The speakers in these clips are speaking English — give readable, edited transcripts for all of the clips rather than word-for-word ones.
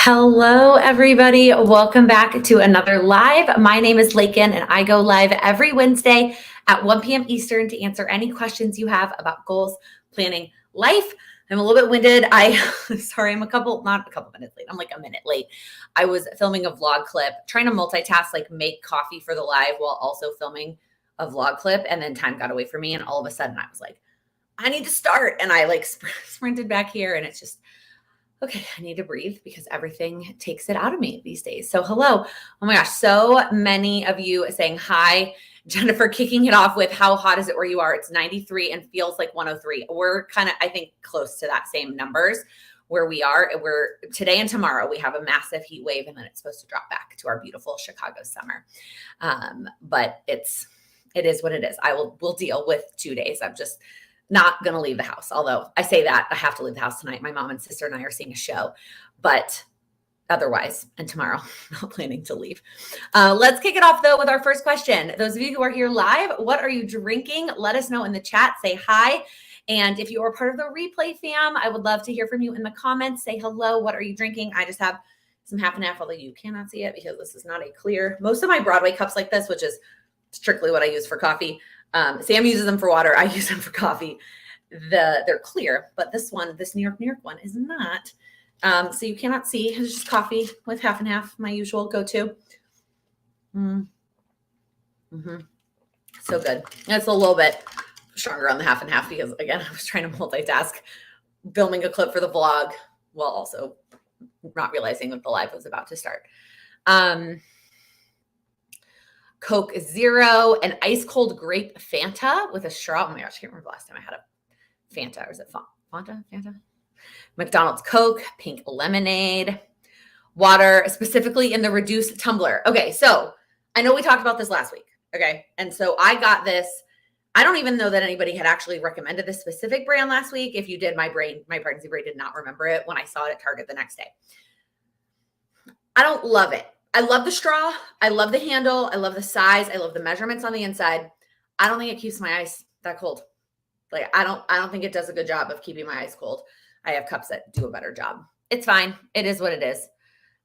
Hello, everybody. Welcome back to another live. My name is Laken, and I go live every Wednesday at 1 p.m. Eastern to answer any questions you have about goals, planning, life. I'm a little bit winded. Sorry, I'm not a couple minutes late. I'm like a minute late. I was filming a vlog clip, trying to multitask, like make coffee for the live while also filming a vlog clip. And then time got away from me. And all of a sudden I was like, I need to start. And I like sprinted back here, and it's just, okay, I need to breathe because everything takes it out of me these days. So hello. Oh my gosh, so many of you saying hi. Jennifer kicking it off with how hot is it where you are? It's 93 and feels like 103. We're kind of, I think, close to that same numbers where we are. We're today and tomorrow, we have a massive heat wave, and then it's supposed to drop back to our beautiful Chicago summer. But it is what it is. We'll deal with 2 days. I'm just not going to leave the house. Although I say that I have to leave the house tonight. My mom and sister and I are seeing a show, but otherwise, and tomorrow, not planning to leave. Let's kick it off though with our first question. Those of you who are here live, what are you drinking? Let us know in the chat, say hi. And if you are part of the replay fam, I would love to hear from you in the comments. Say hello. What are you drinking? I just have some half and half, although you cannot see it because this is not a clear. Most of my Broadway cups like this, which is strictly what I use for coffee. Sam uses them for water. I use them for coffee. They're clear, but this New York one is not. So you cannot see. It's just coffee with half and half, my usual go-to. So good. It's a little bit stronger on the half and half because, again, I was trying to multitask, filming a clip for the vlog while also not realizing that the live was about to start. Coke Zero, an ice cold grape Fanta with a straw. Oh my gosh, I can't remember the last time I had a Fanta. Or is it Fanta? McDonald's Coke, pink lemonade, water, specifically in the reduced tumbler. Okay, so I know we talked about this last week. Okay, and so I got this. I don't even know that anybody had actually recommended this specific brand last week. If you did, my pregnancy brain did not remember it when I saw it at Target the next day. I don't love it. I love the straw. I love the handle. I love the size. I love the measurements on the inside. I don't think it keeps my ice that cold. Like I don't think it does a good job of keeping my ice cold. I have cups that do a better job. It's fine. It is what it is.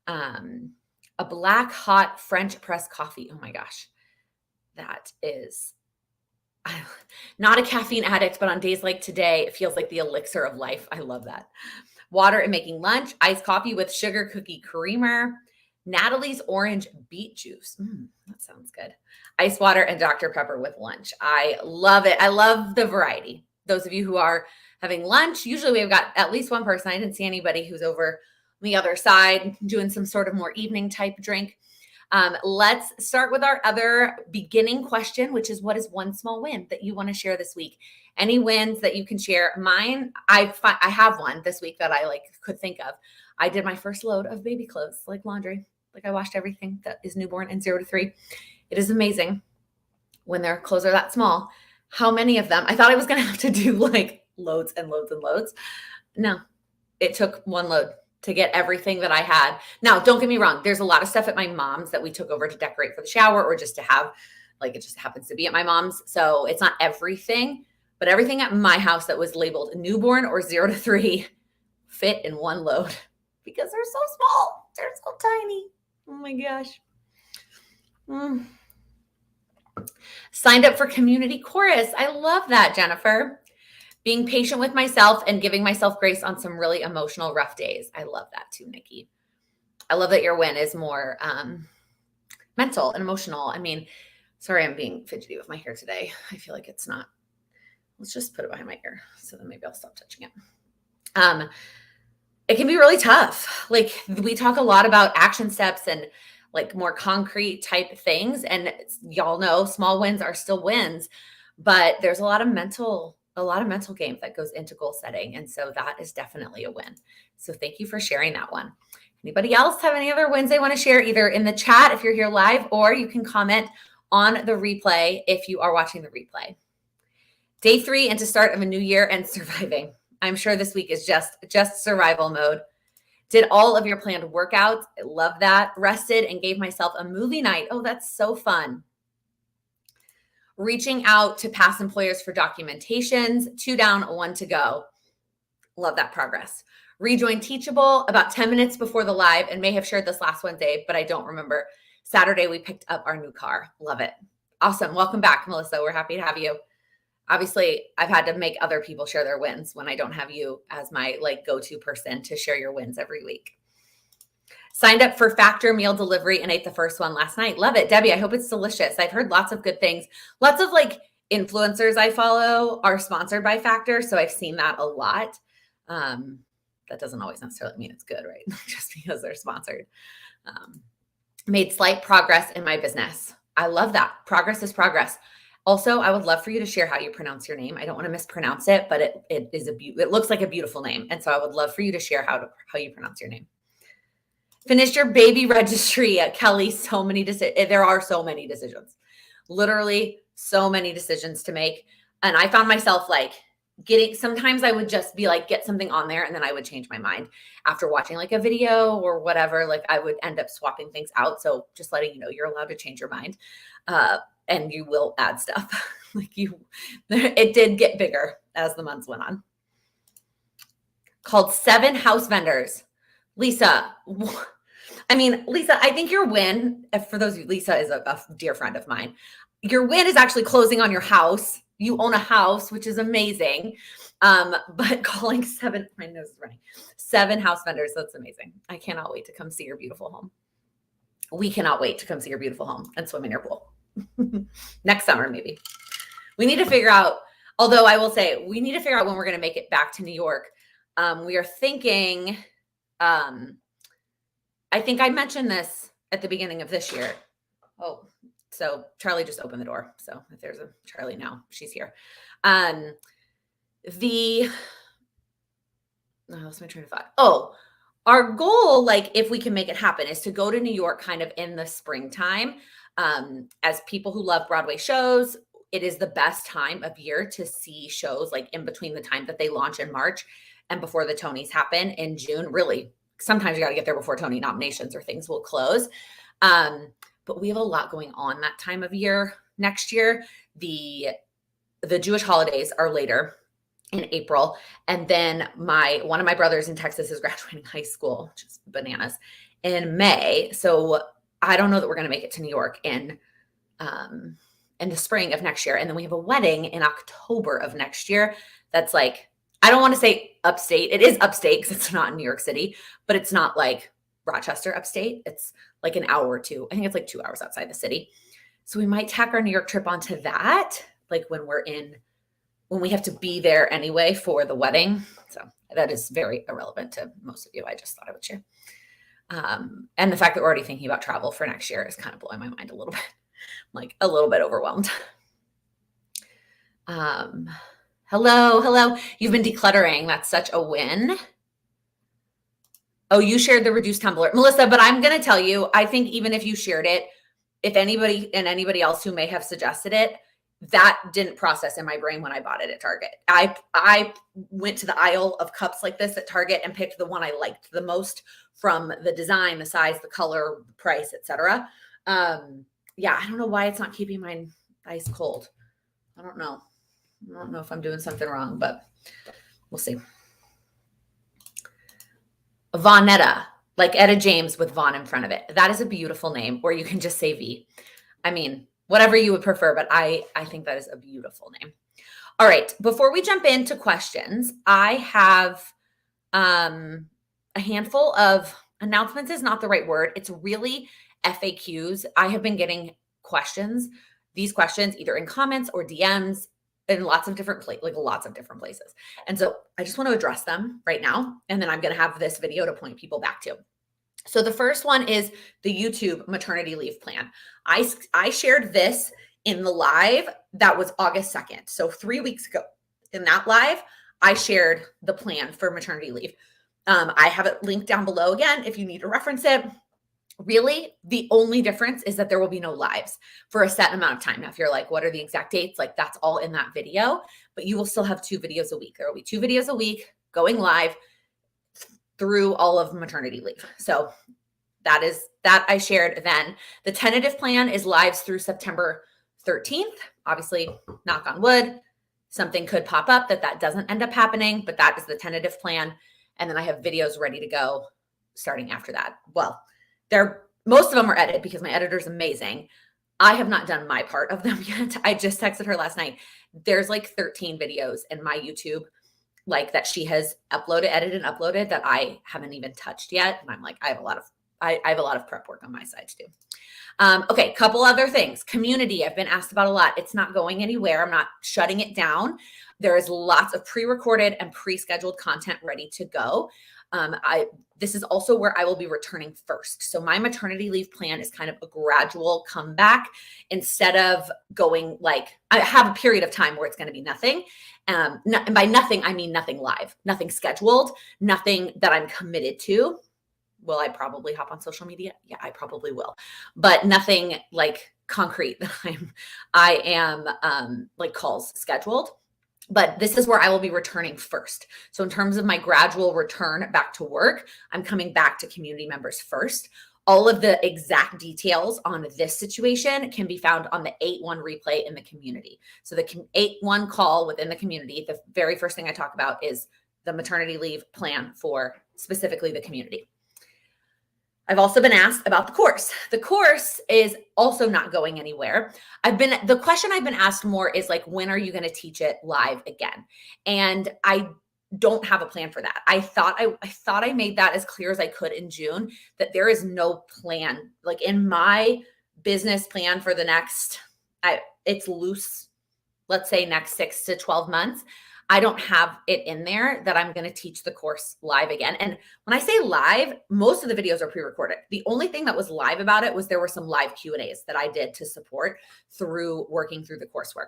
A black hot French press coffee. Oh my gosh. That is not a caffeine addict, but on days like today, it feels like the elixir of life. I love that. Water and making lunch, iced coffee with sugar cookie creamer. Natalie's orange beet juice. That sounds good. Ice water and Dr. Pepper with lunch. I love it. I love the variety. Those of you who are having lunch, usually we've got at least one person. I didn't see anybody who's over on the other side doing some sort of more evening type drink. Let's start with our other beginning question, which is what is one small win that you want to share this week? Any wins that you can share? Mine, I have one this week that I could think of. I did my first load of baby clothes, like laundry. Like I washed everything that is newborn and 0 to 3. It is amazing when their clothes are that small. How many of them? I thought I was going to have to do like loads and loads and loads. No, it took one load to get everything that I had. Now, don't get me wrong. There's a lot of stuff at my mom's that we took over to decorate for the shower or just to have, like it just happens to be at my mom's. So it's not everything, but everything at my house that was labeled newborn or 0 to 3 fit in one load because they're so small. They're so tiny. Oh my gosh. Signed up for community chorus. I love that, Jennifer. Being patient with myself and giving myself grace on some really emotional, rough days. I love that too, Nikki. I love that your win is more mental and emotional. I mean, sorry, I'm being fidgety with my hair today. I feel like it's not. Let's just put it behind my ear so then maybe I'll stop touching it. It can be really tough. Like we talk a lot about action steps and like more concrete type things. And y'all know small wins are still wins, but there's a lot of mental game that goes into goal setting. And so that is definitely a win. So thank you for sharing that one. Anybody else have any other wins they want to share either in the chat if you're here live, or you can comment on the replay if you are watching the replay. Day 3 into start of a new year and surviving. I'm sure this week is just survival mode. Did all of your planned workouts. I love that. Rested and gave myself a movie night. Oh, that's so fun. Reaching out to past employers for documentations. 2 down, 1 to go. Love that progress. Rejoin Teachable about 10 minutes before the live, and may have shared this last Wednesday, but I don't remember. Saturday, we picked up our new car. Love it. Awesome. Welcome back, Melissa. We're happy to have you. Obviously, I've had to make other people share their wins when I don't have you as my go-to person to share your wins every week. Signed up for Factor meal delivery and ate the first one last night. Love it. Debbie, I hope it's delicious. I've heard lots of good things. Lots of influencers I follow are sponsored by Factor, so I've seen that a lot. That doesn't always necessarily mean it's good, right? Just because they're sponsored. Made slight progress in my business. I love that. Progress is progress. Also, I would love for you to share how you pronounce your name. I don't want to mispronounce it, but it looks like a beautiful name. And so I would love for you to share how you pronounce your name. Finished your baby registry at Kelly. There are so many decisions, literally so many decisions to make. And I found myself sometimes I would just be get something on there, and then I would change my mind after watching a video or whatever. I would end up swapping things out. So just letting you know, you're allowed to change your mind. And you will add stuff. It did get bigger as the months went on. Called 7 house vendors. Lisa, I think your win, for those of you, Lisa is a dear friend of mine. Your win is actually closing on your house. You own a house, which is amazing. But calling 7, my nose is running, 7 house vendors, that's amazing. I cannot wait to come see your beautiful home. We cannot wait to come see your beautiful home and swim in your pool. Next summer, maybe. We need to figure out, although I will say, we need to figure out when we're going to make it back to New York. We are thinking, I think I mentioned this at the beginning of this year. Oh, so Charlie just opened the door. So if there's a Charlie now, she's here. What else am I trying to find? Oh, our goal, if we can make it happen, is to go to New York kind of in the springtime. As people who love Broadway shows, it is the best time of year to see shows in between the time that they launch in March and before the Tonys happen in June. Really, sometimes you got to get there before Tony nominations or things will close. But we have a lot going on that time of year next year. The Jewish holidays are later in April. And then one of my brothers in Texas is graduating high school, which is bananas, in May. So I don't know that we're going to make it to New York in the spring of next year. And then we have a wedding in October of next year. That's I don't want to say upstate. It is upstate because it's not in New York City, but it's not Rochester upstate. It's an hour or two. I think it's 2 hours outside the city. So we might tack our New York trip onto that, when we have to be there anyway for the wedding. So that is very irrelevant to most of you. I just thought I would share. And the fact that we're already thinking about travel for next year is kind of blowing my mind a little bit. I'm a little bit overwhelmed. Hello. You've been decluttering. That's such a win. Oh, you shared the reduced tumbler, Melissa, but I'm going to tell you, I think even if you shared it, if anybody else who may have suggested it, that didn't process in my brain when I bought it at Target. I went to the aisle of cups like this at Target and picked the one I liked the most from the design, the size, the color, the price, etc. I don't know why it's not keeping mine ice cold. I don't know if I'm doing something wrong, but we'll see. Vonetta, Etta James with Vaughn in front of it. That is a beautiful name, or you can just say V. Whatever you would prefer, but I think that is a beautiful name. All right, before we jump into questions, I have a handful of announcements is not the right word. It's really FAQs. I have been getting these questions either in comments or DMs in lots of different places. And so I just want to address them right now. And then I'm going to have this video to point people back to. So the first one is the YouTube maternity leave plan. I shared this in the live that was August 2nd. So 3 weeks ago in that live, I shared the plan for maternity leave. I have it linked down below again if you need to reference it. Really, the only difference is that there will be no lives for a set amount of time. Now, if you're what are the exact dates? That's all in that video, but you will still have 2 videos a week. There will be 2 videos a week going live through all of maternity leave. So that I shared then. The tentative plan is lives through September 13th. Obviously, knock on wood, something could pop up that doesn't end up happening, but that is the tentative plan. And then I have videos ready to go starting after that. Well, most of them are edited because my editor's amazing. I have not done my part of them yet. I just texted her last night. There's like 13 videos in my YouTube like that she has edited and uploaded that I haven't even touched yet. And I'm like, I have a lot of prep work on my side to do. Okay, couple other things. Community, I've been asked about a lot. It's not going anywhere. I'm not shutting it down. There is lots of pre-recorded and pre-scheduled content ready to go. This is also where I will be returning first. So my maternity leave plan is kind of a gradual comeback instead of going like, I have a period of time where it's going to be nothing. And by nothing, I mean nothing live, nothing scheduled, nothing that I'm committed to. Will I probably hop on social media? Yeah, I probably will, but nothing like concrete that I am like calls scheduled. But this is where I will be returning first. So in terms of my gradual return back to work, I'm coming back to community members first. All of the exact details on this situation can be found on the 8-1 replay in the community. So the 8-1 call within the community, the very first thing I talk about is the maternity leave plan for specifically the community. I've also been asked about the course. The course is also not going anywhere. The question I've been asked more is like, when are you going to teach it live again? And I don't have a plan for that. I thought I made that as clear as I could in June, that there is no plan. Like in my business plan for the next, it's loose, let's say next 6 to 12 months. I don't have it in there that I'm going to teach the course live again. And when I say live, most of the videos are pre-recorded. The only thing that was live about it was there were some live Q&As that I did to support through working through the coursework.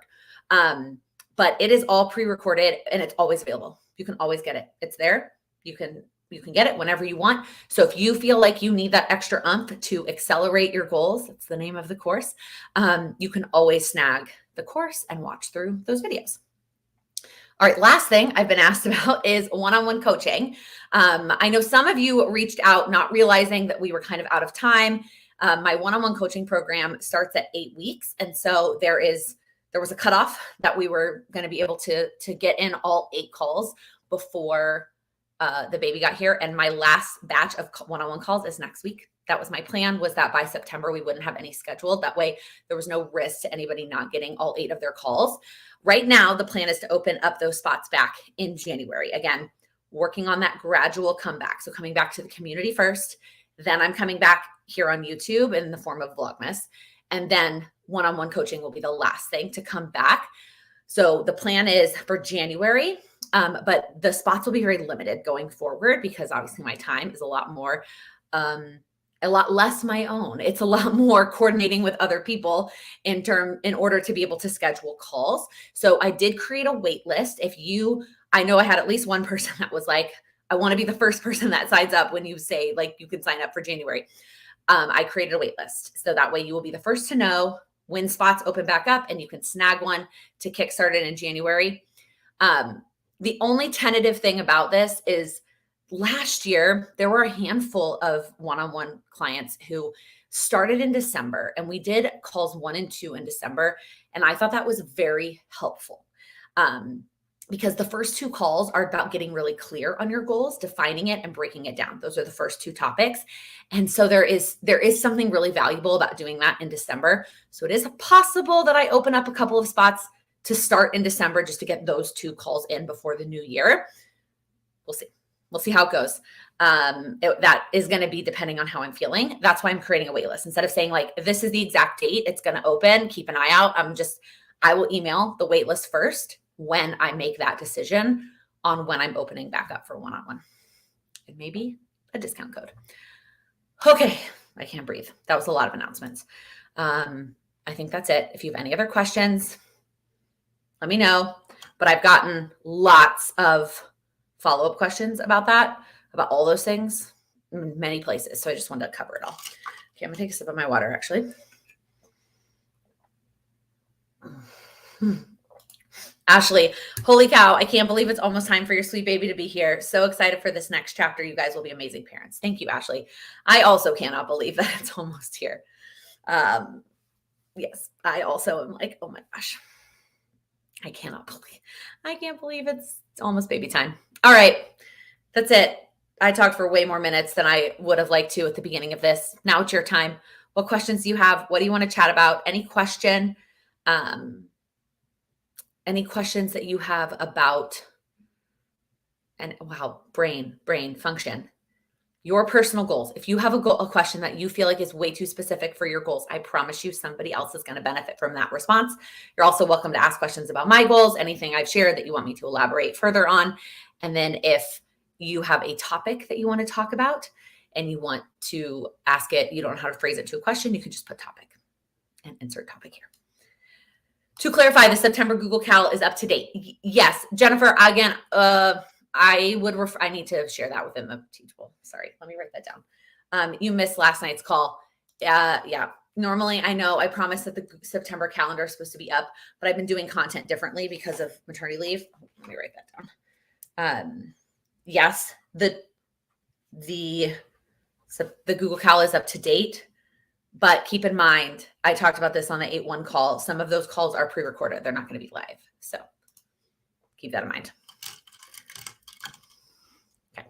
But it is all pre-recorded and it's always available. You can always get it. It's there. You can get it whenever you want. So if you feel like you need that extra umph to accelerate your goals, that's the name of the course, you can always snag the course and watch through those videos. All right, last thing I've been asked about is one-on-one coaching. I know some of you reached out not realizing that we were kind of out of time. My one-on-one coaching program starts at 8 weeks. And so there was a cutoff that we were going to be able to get in all 8 calls before the baby got here. And my last batch of one-on-one calls is next week. That was my plan, was that by September, we wouldn't have any scheduled. That way there was no risk to anybody not getting all 8 of their calls. Right now, the plan is to open up those spots back in January. Again, working on that gradual comeback. So coming back to the community first, then I'm coming back here on YouTube in the form of Vlogmas. And then one-on-one coaching will be the last thing to come back. So the plan is for January, but the spots will be very limited going forward because obviously my time is a lot less my own. It's a lot more coordinating with other people in order to be able to schedule calls. So I did create a wait list. I know I had at least one person that was like, I want to be the first person that signs up when you say like, you can sign up for January. I created a wait list. So that way you will be the first to know when spots open back up and you can snag one to kickstart it in January. The only tentative thing about this is last year, there were a handful of one-on-one clients who started in December, and we did calls 1 and 2 in December. And I thought that was very helpful because the first 2 calls are about getting really clear on your goals, defining it and breaking it down. Those are the first 2 topics. And so there is something really valuable about doing that in December. So it is possible that I open up a couple of spots to start in December just to get those 2 calls in before the new year. We'll see. We'll see how it goes. That is going to be depending on how I'm feeling. That's why I'm creating a wait list. Instead of saying like, this is the exact date it's going to open, keep an eye out. I will email the wait list first when I make that decision on when I'm opening back up for one-on-one. And maybe a discount code. Okay. I can't breathe. That was a lot of announcements. I think that's it. If you have any other questions, let me know. But I've gotten lots of follow-up questions about all those things in many places. So I just wanted to cover it all. Okay, I'm gonna take a sip of my water actually. Ashley, holy cow, I can't believe it's almost time for your sweet baby to be here. So excited for this next chapter. You guys will be amazing parents. Thank you, Ashley. I also cannot believe that it's almost here. Yes, I also am like, oh my gosh. I can't believe it's almost baby time. All right. That's it. I talked for way more minutes than I would have liked to at the beginning of this. Now it's your time. What questions do you have? What do you want to chat about? Any question? Any questions that you have about, and wow, brain function, your personal goals. If you have a question that you feel like is way too specific for your goals, I promise you somebody else is going to benefit from that response. You're also welcome to ask questions about my goals, anything I've shared that you want me to elaborate further on. And then if you have a topic that you want to talk about and you want to ask it, you don't know how to phrase it to a question, you can just put topic and insert topic here. To clarify, the September Google Cal is up to date. Yes, Jennifer, again, I need to share that within the Teachable. Sorry, let me write that down. You missed last night's call. Yeah, normally I know I promised that the September calendar is supposed to be up, but I've been doing content differently because of maternity leave. Let me write that down. Yes, the Google Cal is up to date. But keep in mind, I talked about this on the 8-1 call. Some of those calls are pre-recorded. They're not going to be live. So keep that in mind. Okay.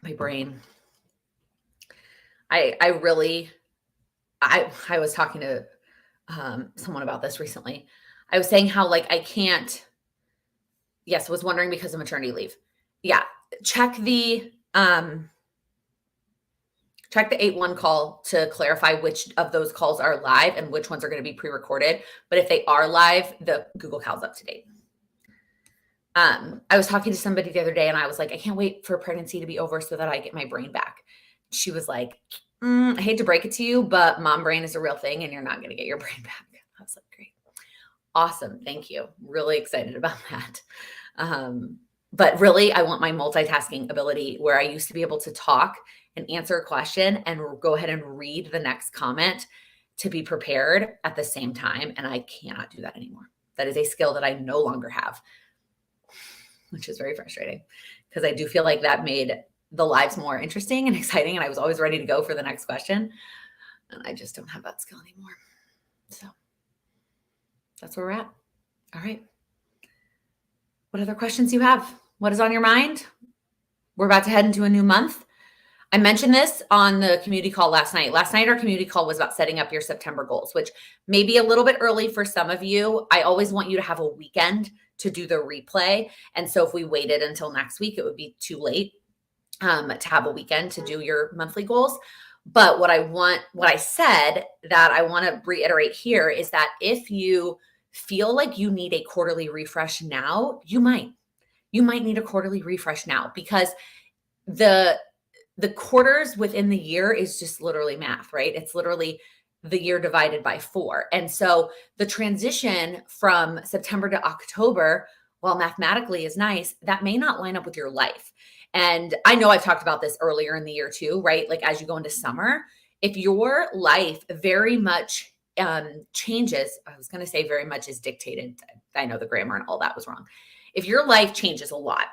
My brain. I was talking to someone about this recently. I was saying how I can't, was wondering because of maternity leave. Yeah. Check the 8-1 call to clarify which of those calls are live and which ones are going to be pre-recorded. But if they are live, the Google Cal's up to date. I was talking to somebody the other day and I was like, I can't wait for pregnancy to be over so that I get my brain back. She was like, I hate to break it to you, but mom brain is a real thing and you're not going to get your brain back. I was like, great. Awesome. Thank you. Really excited about that. But really, I want my multitasking ability where I used to be able to talk and answer a question and go ahead and read the next comment to be prepared at the same time. And I cannot do that anymore. That is a skill that I no longer have, which is very frustrating because I do feel like that made the lives more interesting and exciting. And I was always ready to go for the next question. And I just don't have that skill anymore. So that's where we're at. All right. What other questions do you have? What is on your mind? We're about to head into a new month. I mentioned this on the community call last night. Last night, our community call was about setting up your September goals, which may be a little bit early for some of you. I always want you to have a weekend to do the replay. And so if we waited until next week, it would be too late to have a weekend to do your monthly goals. But what I said that I want to reiterate here is that if you feel like you need a quarterly refresh now, you might need a quarterly refresh now because the quarters within the year is just literally math, right? It's literally the year divided by 4. And so the transition from September to October, while mathematically is nice, that may not line up with your life. And I know I've talked about this earlier in the year too, right? Like as you go into summer, if your life very much changes, I was going to say very much is dictated. I know the grammar and all that was wrong. If your life changes a lot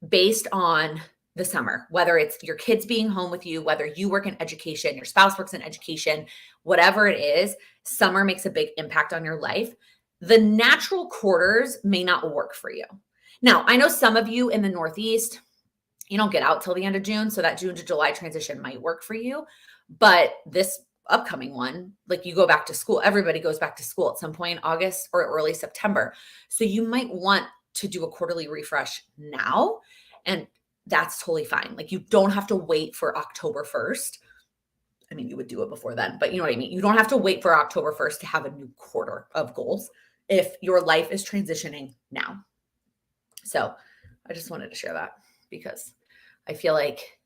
based on the summer, whether it's your kids being home with you, whether you work in education, your spouse works in education, whatever it is, summer makes a big impact on your life. The natural quarters may not work for you. Now, I know some of you in the Northeast, you don't get out till the end of June. So that June to July transition might work for you. But this upcoming one, like you go back to school, everybody goes back to school at some point in August or early September. So you might want to do a quarterly refresh now. And that's totally fine. Like you don't have to wait for October 1st. I mean, you would do it before then, but you know what I mean? You don't have to wait for October 1st to have a new quarter of goals if your life is transitioning now. So I just wanted to share that because I feel like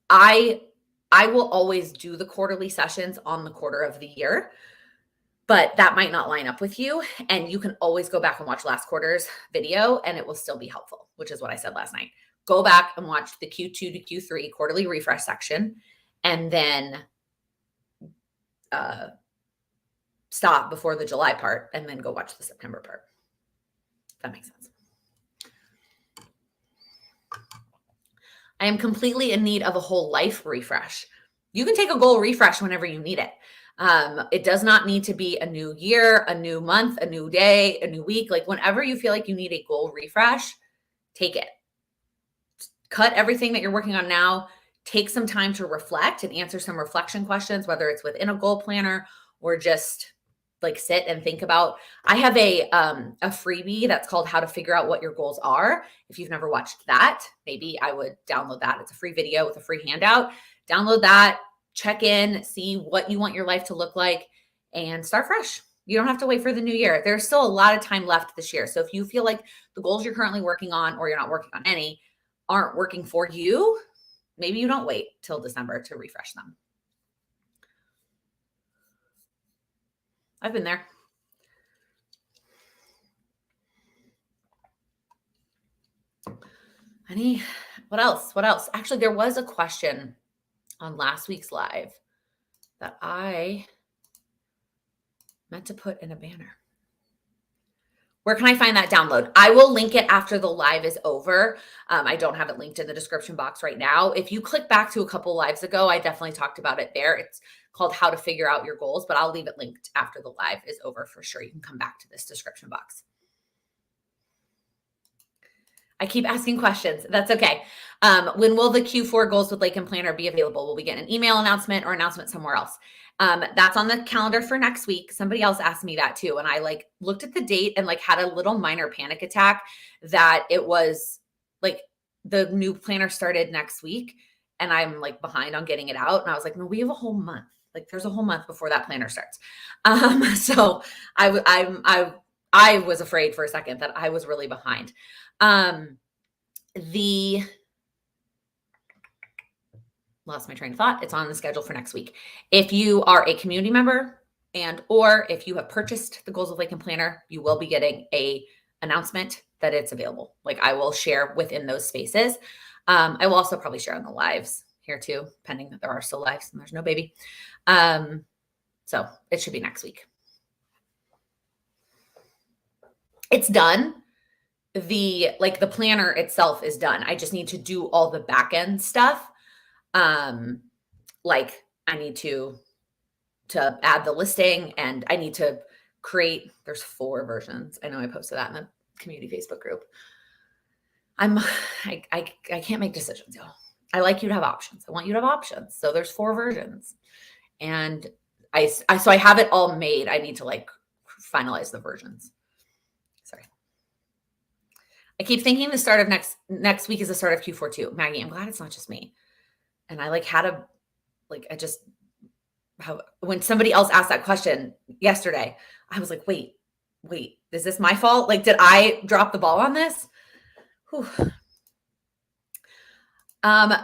I will always do the quarterly sessions on the quarter of the year, but that might not line up with you. And you can always go back and watch last quarter's video and it will still be helpful, which is what I said last night. Go back and watch the Q2 to Q3 quarterly refresh section and then stop before the July part and then go watch the September part. If that makes sense. I am completely in need of a whole life refresh. You can take a goal refresh whenever you need it. It does not need to be a new year, a new month, a new day, a new week. Like whenever you feel like you need a goal refresh, take it. Cut everything that you're working on now. Take some time to reflect and answer some reflection questions, whether it's within a goal planner or just like sit and think about. I have a freebie that's called How to Figure Out What Your Goals Are. If you've never watched that, maybe I would download that. It's a free video with a free handout. Download that, check in, see what you want your life to look like, and start fresh. You don't have to wait for the new year. There's still a lot of time left this year. So if you feel like the goals you're currently working on, or you're not working on any, aren't working for you, maybe you don't wait till December to refresh them. I've been there. What else? Actually, there was a question on last week's live that I meant to put in a banner. Where can I find that download? I will link it after the live is over. I don't have it linked in the description box right now. If you click back to a couple lives ago, I definitely talked about it there. It's called How to Figure Out Your Goals, but I'll leave it linked after the live is over for sure. You can come back to this description box. I keep asking questions. That's okay. When will the Q4 Goals with Laken Planner be available? Will we get an email announcement or announcement somewhere else? That's on the calendar for next week. Somebody else asked me that too. And I like looked at the date and like had a little minor panic attack that it was like the new planner started next week and I'm like behind on getting it out. And I was like, no, we have a whole month. Like there's a whole month before that planner starts. So I was afraid for a second that I was really behind. Lost my train of thought. It's on the schedule for next week. If you are a community member or if you have purchased the Goals with Laken Planner, you will be getting a announcement that it's available. Like I will share within those spaces. I will also probably share on the lives here too, pending that there are still lives and there's no baby. So it should be next week. It's done. The planner itself is done. I just need to do all the back end stuff. Like I need to add the listing and I need to create, there's 4 versions. I know I posted that in the community Facebook group. I can't make decisions, y'all. I like you to have options. I want you to have options. So there's 4 versions and so I have it all made. I need to like finalize the versions. Sorry. I keep thinking the start of next week is the start of Q4 too. Maggie, I'm glad it's not just me. And I when somebody else asked that question yesterday, I was like, wait, is this my fault? Like, did I drop the ball on this? Whew.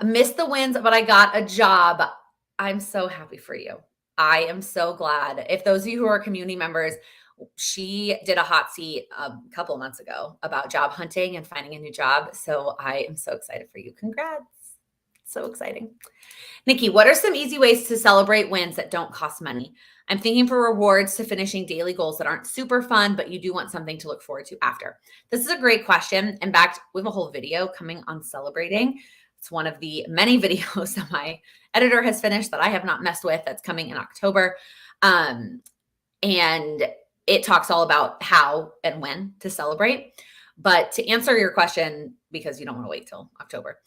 Missed the wins, but I got a job. I'm so happy for you. I am so glad. If those of you who are community members, she did a hot seat a couple of months ago about job hunting and finding a new job. So I am so excited for you. Congrats. So exciting. Nikki, what are some easy ways to celebrate wins that don't cost money? I'm thinking for rewards to finishing daily goals that aren't super fun, but you do want something to look forward to after. This is a great question. In fact, we have a whole video coming on celebrating. It's one of the many videos that my editor has finished that I have not messed with that's coming in October. And it talks all about how and when to celebrate. But to answer your question, because you don't want to wait till October,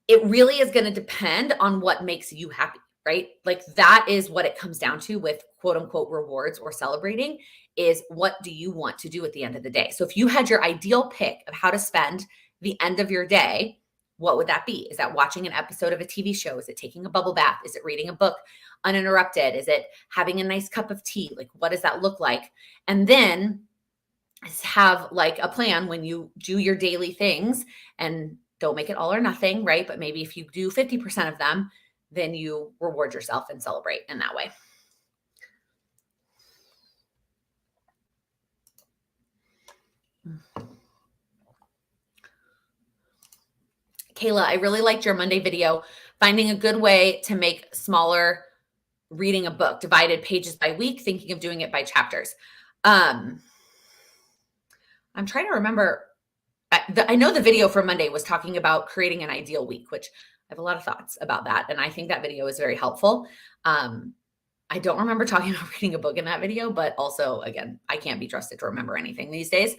it really is going to depend on what makes you happy, right? Like that is what it comes down to with quote unquote rewards or celebrating is what do you want to do at the end of the day? So if you had your ideal pick of how to spend the end of your day, what would that be? Is that watching an episode of a TV show? Is it taking a bubble bath? Is it reading a book uninterrupted? Is it having a nice cup of tea? Like what does that look like? And then have like a plan when you do your daily things and don't make it all or nothing, right? But maybe if you do 50% of them, then you reward yourself and celebrate in that way. Kayla, I really liked your Monday video, finding a good way to make smaller reading a book, divided pages by week, thinking of doing it by chapters. I'm trying to remember. I know the video for Monday was talking about creating an ideal week, which I have a lot of thoughts about that. And I think that video is very helpful. I don't remember talking about reading a book in that video, but also, again, I can't be trusted to remember anything these days.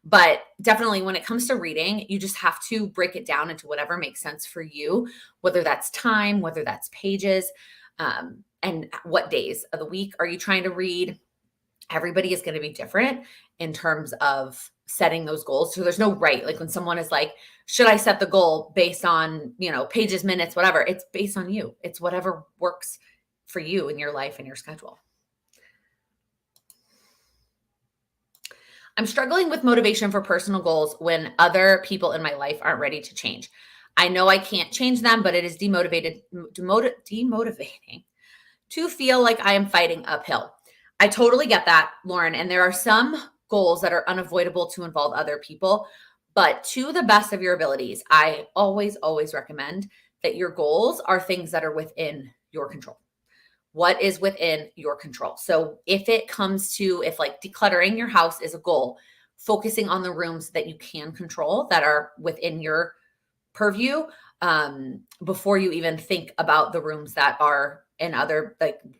But definitely when it comes to reading, you just have to break it down into whatever makes sense for you, whether that's time, whether that's pages, and what days of the week are you trying to read. Everybody is going to be different in terms of setting those goals. So there's no right. Like when someone is like, should I set the goal based on, pages, minutes, whatever? It's based on you. It's whatever works for you in your life and your schedule. I'm struggling with motivation for personal goals when other people in my life aren't ready to change. I know I can't change them, but it is demotivating to feel like I am fighting uphill. I totally get that, Lauren. And there are some goals that are unavoidable to involve other people, but to the best of your abilities, I always, always recommend that your goals are things that are within your control. What is within your control? So if like decluttering your house is a goal, focusing on the rooms that you can control that are within your purview, before you even think about the rooms that are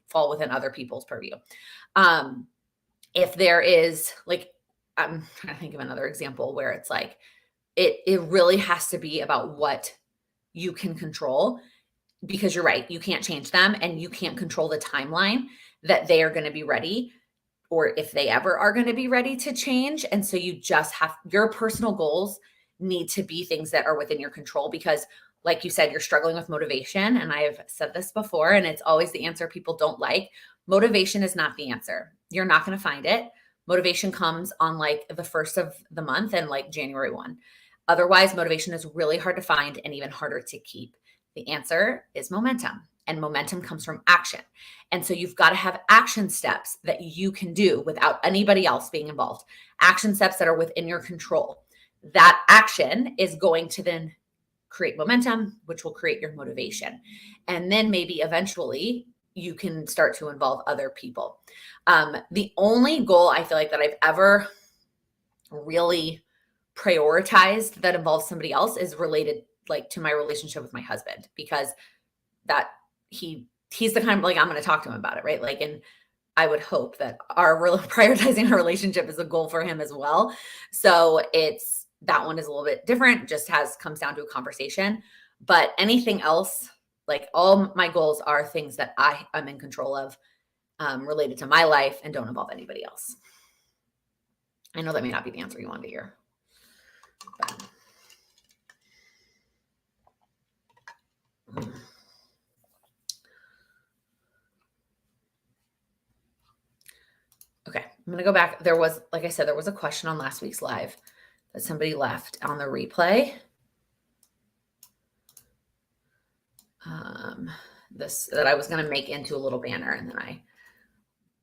fall within other people's purview. If there is I'm trying to think of another example where it's like, it really has to be about what you can control, because you're right, you can't change them and you can't control the timeline that they are going to be ready, or if they ever are going to be ready to change. And so you just your personal goals need to be things that are within your control, because like you said, you're struggling with motivation. And I've said this before, and it's always the answer people don't like. Motivation is not the answer. You're not going to find it. Motivation comes on like the first of the month and like January 1. Otherwise, motivation is really hard to find and even harder to keep. The answer is momentum, and momentum comes from action. And so you've got to have action steps that you can do without anybody else being involved. Action steps that are within your control. That action is going to then create momentum, which will create your motivation. And then maybe eventually you can start to involve other people. The only goal I feel like that I've ever really prioritized that involves somebody else is related like to my relationship with my husband, because that he's the kind of like, I'm going to talk to him about it. Right. Like, and I would hope that prioritizing our relationship is a goal for him as well. So that one is a little bit different, just comes down to a conversation. But anything else, like all my goals are things that I'm in control of, related to my life and don't involve anybody else. I know that may not be the answer you wanted to hear. Okay, I'm going to go back. Like I said, there was a question on last week's live that somebody left on the replay. That I was going to make into a little banner, and then I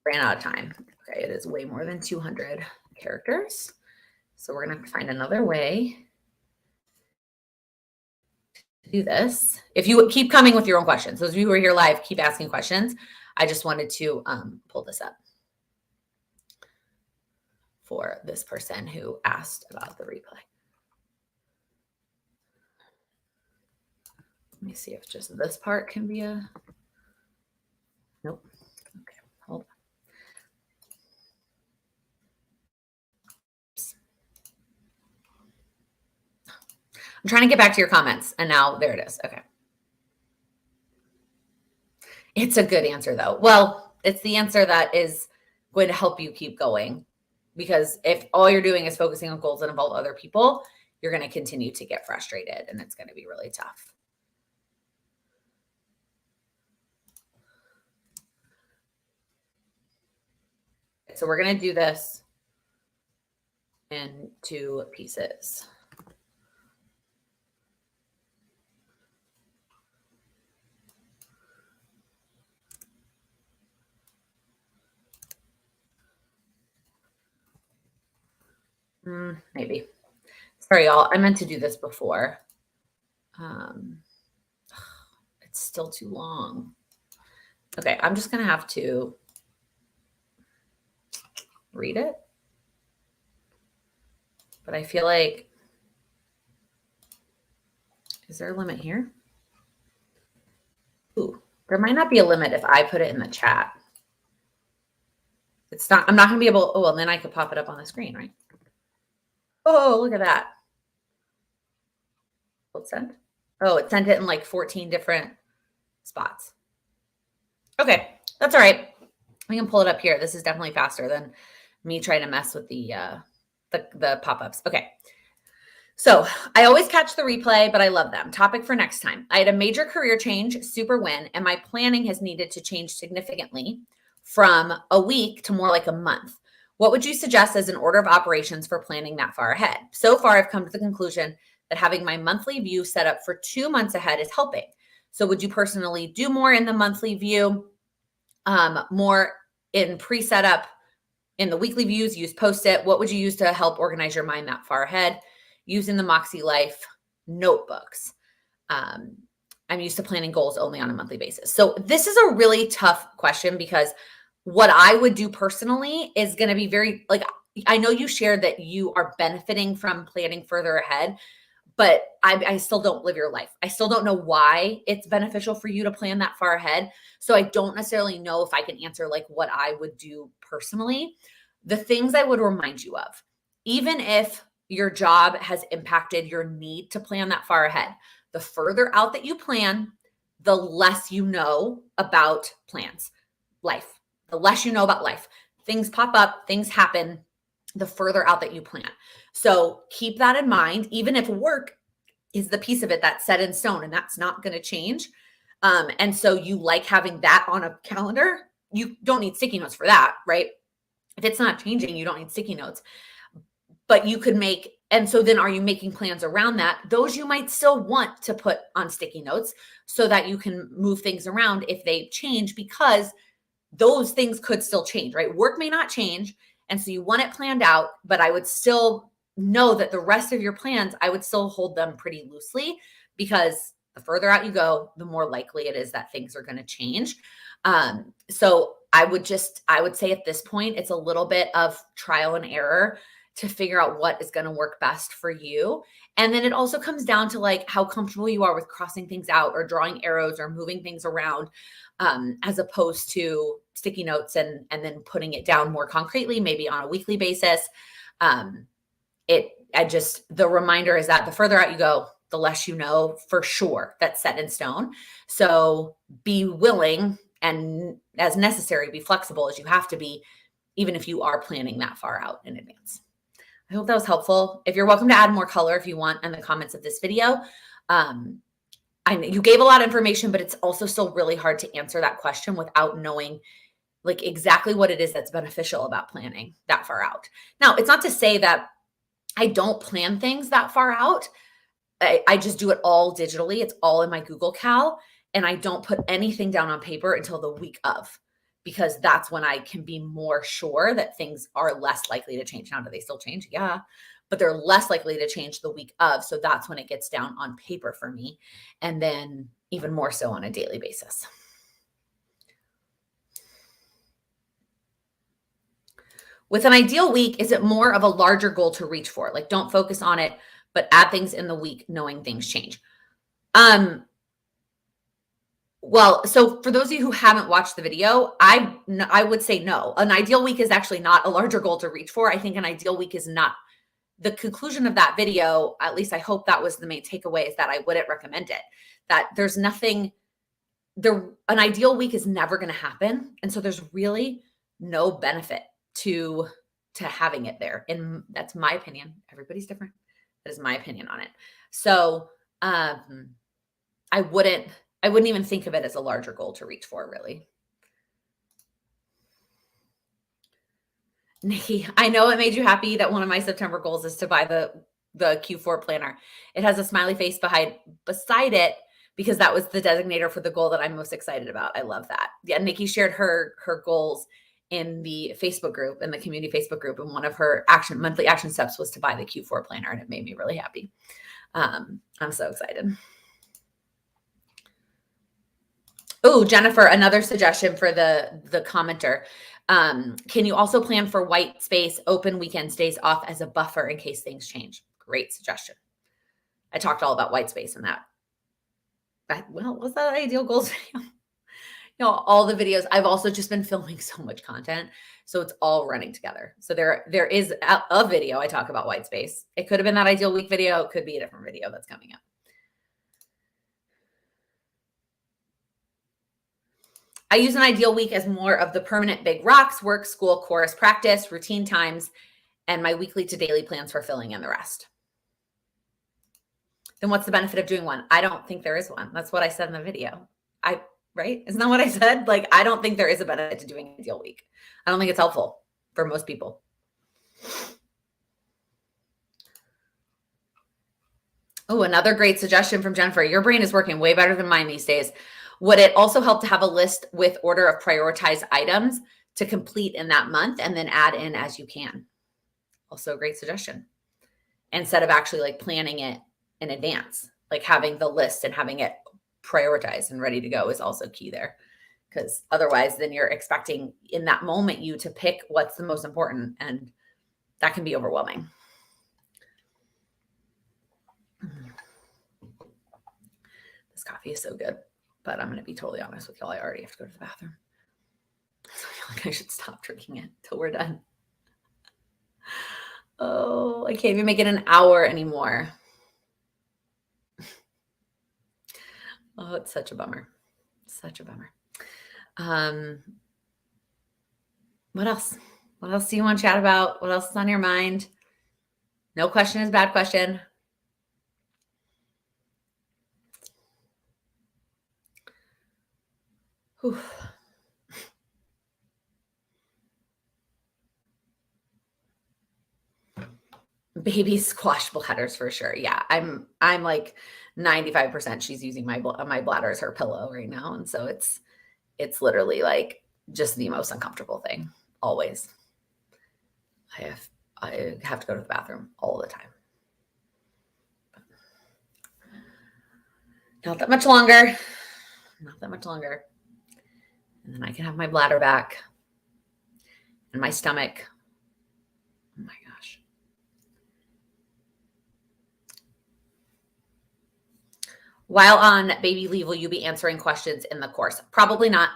ran out of time. Okay, it is way more than 200 characters. So we're going to find another way to do this. If you keep coming with your own questions, those of you who are here live, keep asking questions. I just wanted to pull this up for this person who asked about the replay. Let me see if just this part can be nope. Okay, hold on. I'm trying to get back to your comments, and now there it is. Okay. It's a good answer though. Well, it's the answer that is going to help you keep going, because if all you're doing is focusing on goals that involve other people, you're going to continue to get frustrated, and it's going to be really tough. So we're going to do this in 2 pieces. Maybe. Sorry, y'all. I meant to do this before. It's still too long. Okay, I'm just going to have to read it. But I feel like, is there a limit here? Ooh, there might not be a limit if I put it in the chat. It's not, I'm not going to be able, oh, well, then I could pop it up on the screen, right? Oh, look at that. What's sent? Oh, it sent it in like 14 different spots. Okay, that's all right. We can pull it up here. This is definitely faster than me trying to mess with the pop-ups. Okay. So I always catch the replay, but I love them. Topic for next time. I had a major career change, super win, and my planning has needed to change significantly from a week to more like a month. What would you suggest as an order of operations for planning that far ahead? So far, I've come to the conclusion that having my monthly view set up for 2 months ahead is helping. So would you personally do more in the monthly view, more in pre-setup, in the weekly views, use Post-it? What would you use to help organize your mind that far ahead? Using the Moxie Life notebooks. I'm used to planning goals only on a monthly basis. So this is a really tough question because what I would do personally is going to be very, like, I know you shared that you are benefiting from planning further ahead, but I still don't live your life. I still don't know why it's beneficial for you to plan that far ahead. So I don't necessarily know if I can answer like what I would do personally. The things I would remind you of, even if your job has impacted your need to plan that far ahead, the further out that you plan, the less you know about plans, life, the less you know about life. Things pop up, things happen, the further out that you plan. So keep that in mind, even if work is the piece of it that's set in stone and that's not going to change. And so you like having that on a calendar. You don't need sticky notes for that, right? If it's not changing, you don't need sticky notes. But you could make, and so then are you making plans around that? Those you might still want to put on sticky notes so that you can move things around if they change, because those things could still change, right? Work may not change. And so you want it planned out, but I would still know that the rest of your plans, I would still hold them pretty loosely, because the further out you go, the more likely it is that things are going to change. So I would say at this point, it's a little bit of trial and error to figure out what is going to work best for you. And then it also comes down to like how comfortable you are with crossing things out or drawing arrows or moving things around, as opposed to sticky notes and then putting it down more concretely, maybe on a weekly basis. The reminder is that the further out you go, the less you know for sure that's set in stone. So be willing and, as necessary, be flexible as you have to be, even if you are planning that far out in advance. I hope that was helpful. If you're welcome to add more color if you want in the comments of this video. I know you gave a lot of information, but it's also still really hard to answer that question without knowing like exactly what it is that's beneficial about planning that far out. Now, it's not to say that I don't plan things that far out. I just do it all digitally. It's all in my Google Cal, and I don't put anything down on paper until the week of, because that's when I can be more sure that things are less likely to change. Now, do they still change? Yeah, but they're less likely to change the week of. So that's when it gets down on paper for me. And then even more so on a daily basis. With an ideal week, is it more of a larger goal to reach for? Like, don't focus on it, but add things in the week knowing things change. Well, so for those of you who haven't watched the video, I would say no. An ideal week is actually not a larger goal to reach for. I think an ideal week is not the conclusion of that video. At least I hope that was the main takeaway, is that I wouldn't recommend it. That there's nothing there. An ideal week is never going to happen. And so there's really no benefit to having it there. And that's my opinion. Everybody's different. That is my opinion on it. So I wouldn't even think of it as a larger goal to reach for, really. Nikki, I know it made you happy that one of my September goals is to buy the Q4 planner. It has a smiley face beside it, because that was the designator for the goal that I'm most excited about. I love that. Yeah, Nikki shared her goals in the Facebook group, in the community Facebook group, and one of her monthly action steps was to buy the Q4 planner, and it made me really happy. I'm so excited. Oh, Jennifer, another suggestion for the commenter. Can you also plan for white space, open weekends, days off as a buffer in case things change? Great suggestion. I talked all about white space in that. Well, was that ideal goals video? all the videos. I've also just been filming so much content. So it's all running together. So there is a video I talk about white space. It could have been that ideal week video. It could be a different video that's coming up. I use an ideal week as more of the permanent big rocks, work, school, chorus, practice, routine times, and my weekly to daily plans for filling in the rest. Then what's the benefit of doing one? I don't think there is one. That's what I said in the video. Right? Isn't that what I said? Like, I don't think there is a benefit to doing an ideal week. I don't think it's helpful for most people. Oh, another great suggestion from Jennifer. Your brain is working way better than mine these days. Would it also help to have a list with order of prioritized items to complete in that month and then add in as you can? Also a great suggestion. Instead of actually like planning it in advance, like having the list and having it prioritized and ready to go is also key there. Because otherwise then you're expecting in that moment you to pick what's the most important, and that can be overwhelming. This coffee is so good, but I'm going to be totally honest with y'all. I already have to go to the bathroom. So I feel like I should stop drinking it till we're done. Oh, I can't even make it an hour anymore. Oh, it's such a bummer. Such a bummer. What else? What else do you want to chat about? What else is on your mind? No question is a bad question. Whew. Baby squash bladders for sure. Yeah, I'm like 95% she's using my bladder as her pillow right now, and so it's literally like just the most uncomfortable thing always. I have to go to the bathroom all the time. Not that much longer. Not that much longer. And then I can have my bladder back and my stomach. Oh my gosh. While on baby leave, will you be answering questions in the course? Probably not.